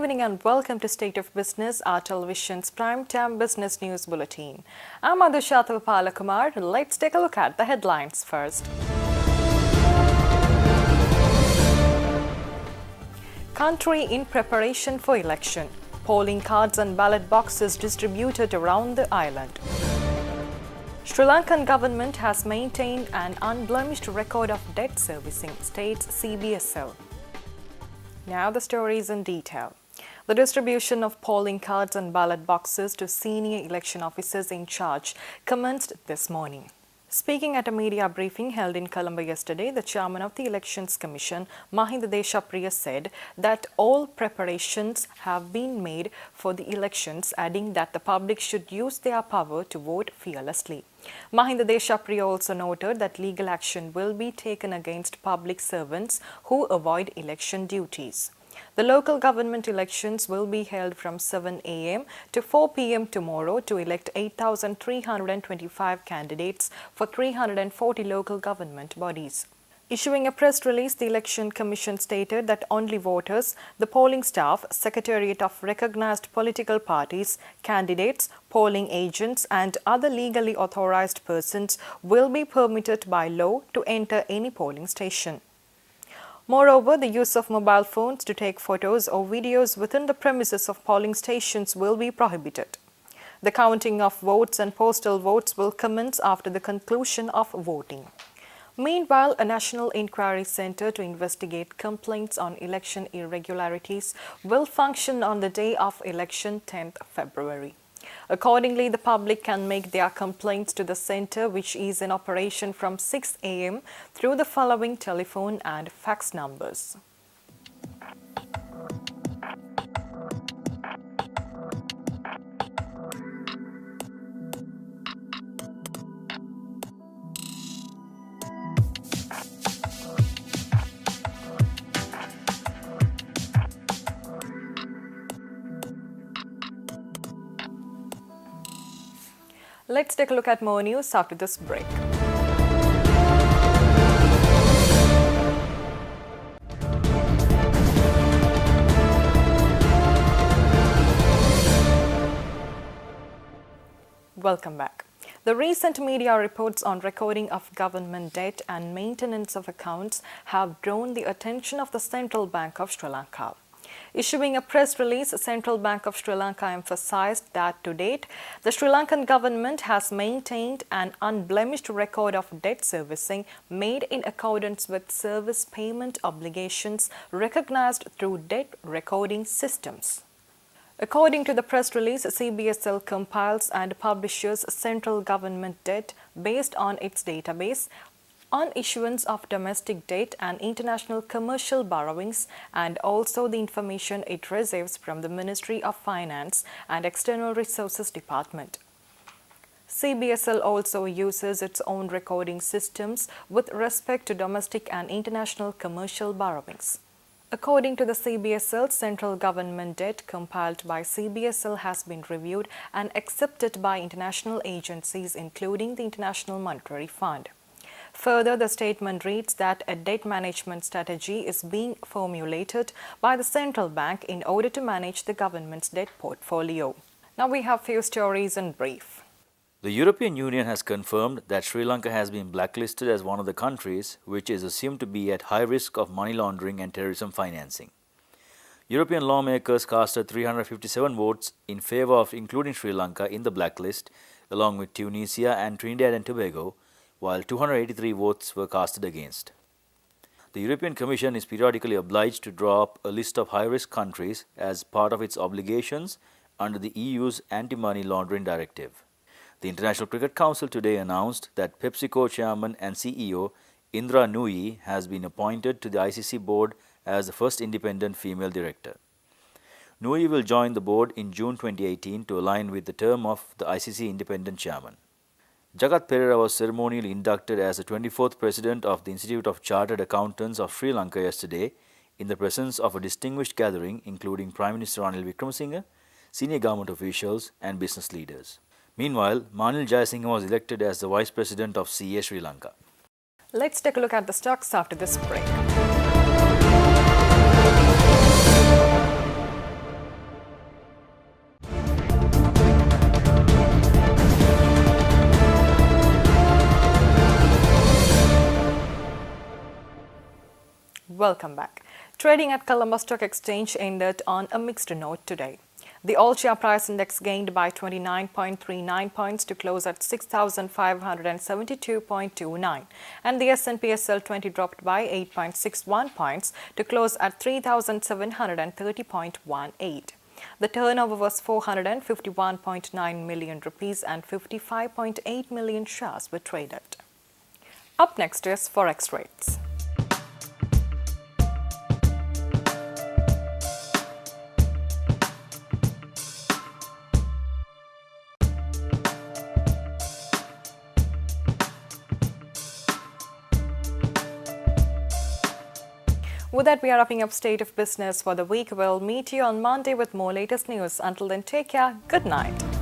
evening and welcome to State of Business, our television's prime-time business news bulletin. I'm Adusha Palakumar. Let's take a look at the headlines first. Country in preparation for election. Polling cards and ballot boxes distributed around the island. Sri Lankan government has maintained an unblemished record of debt servicing, states CBSL. Now the stories in detail. The distribution of polling cards and ballot boxes to senior election officers in charge commenced this morning. Speaking at a media briefing held in Colombo yesterday, the chairman of the Elections Commission, Mahinda Deshapriya, said that all preparations have been made for the elections, adding that the public should use their power to vote fearlessly. Mahinda Deshapriya also noted that legal action will be taken against public servants who avoid election duties. The local government elections will be held from 7 a.m. to 4 p.m. tomorrow to elect 8,325 candidates for 340 local government bodies. Issuing a press release, the Election Commission stated that only voters, the polling staff, secretariat of recognized political parties, candidates, polling agents and other legally authorized persons will be permitted by law to enter any polling station. Moreover, the use of mobile phones to take photos or videos within the premises of polling stations will be prohibited. The counting of votes and postal votes will commence after the conclusion of voting. Meanwhile, a National Inquiry Center to investigate complaints on election irregularities will function on the day of election 10th February. Accordingly, the public can make their complaints to the center, which is in operation from 6 a.m. through the following telephone and fax numbers. Let's take a look at more news after this break. Welcome back. The recent media reports on recording of government debt and maintenance of accounts have drawn the attention of the Central Bank of Sri Lanka. Issuing a press release, the Central Bank of Sri Lanka emphasized that to date, the Sri Lankan government has maintained an unblemished record of debt servicing made in accordance with service payment obligations recognized through debt recording systems. According to the press release, CBSL compiles and publishes central government debt based on its database on issuance of domestic debt and international commercial borrowings, and also the information it receives from the Ministry of Finance and External Resources Department. CBSL also uses its own recording systems with respect to domestic and international commercial borrowings. According to the CBSL, central government debt compiled by CBSL has been reviewed and accepted by international agencies, including the International Monetary Fund. Further, the statement reads that a debt management strategy is being formulated by the central bank in order to manage the government's debt portfolio. Now we have few stories in brief. The European Union has confirmed that Sri Lanka has been blacklisted as one of the countries which is assumed to be at high risk of money laundering and terrorism financing. European lawmakers casted 357 votes in favor of including Sri Lanka in the blacklist, along with Tunisia and Trinidad and Tobago, while 283 votes were casted against. The European Commission is periodically obliged to draw up a list of high-risk countries as part of its obligations under the EU's Anti-Money Laundering Directive. The International Cricket Council today announced that PepsiCo chairman and CEO Indra Nooyi has been appointed to the ICC board as the first independent female director. Nooyi will join the board in June 2018 to align with the term of the ICC independent chairman. Jagat Perera was ceremonially inducted as the 24th President of the Institute of Chartered Accountants of Sri Lanka yesterday in the presence of a distinguished gathering including Prime Minister Ranil Wickremesinghe, senior government officials and business leaders. Meanwhile, Manil Jayasinghe was elected as the Vice President of CA Sri Lanka. Let's take a look at the stocks after this break. Welcome back. Trading at Colombo Stock Exchange ended on a mixed note today. The all-share price index gained by 29.39 points to close at 6,572.29, and the S&P SL 20 dropped by 8.61 points to close at 3,730.18. The turnover was 451.9 million rupees and 55.8 million shares were traded. Up next is Forex rates. With that, we are wrapping up State of Business for the week. We'll meet you on Monday with more latest news. Until then, take care. Good night.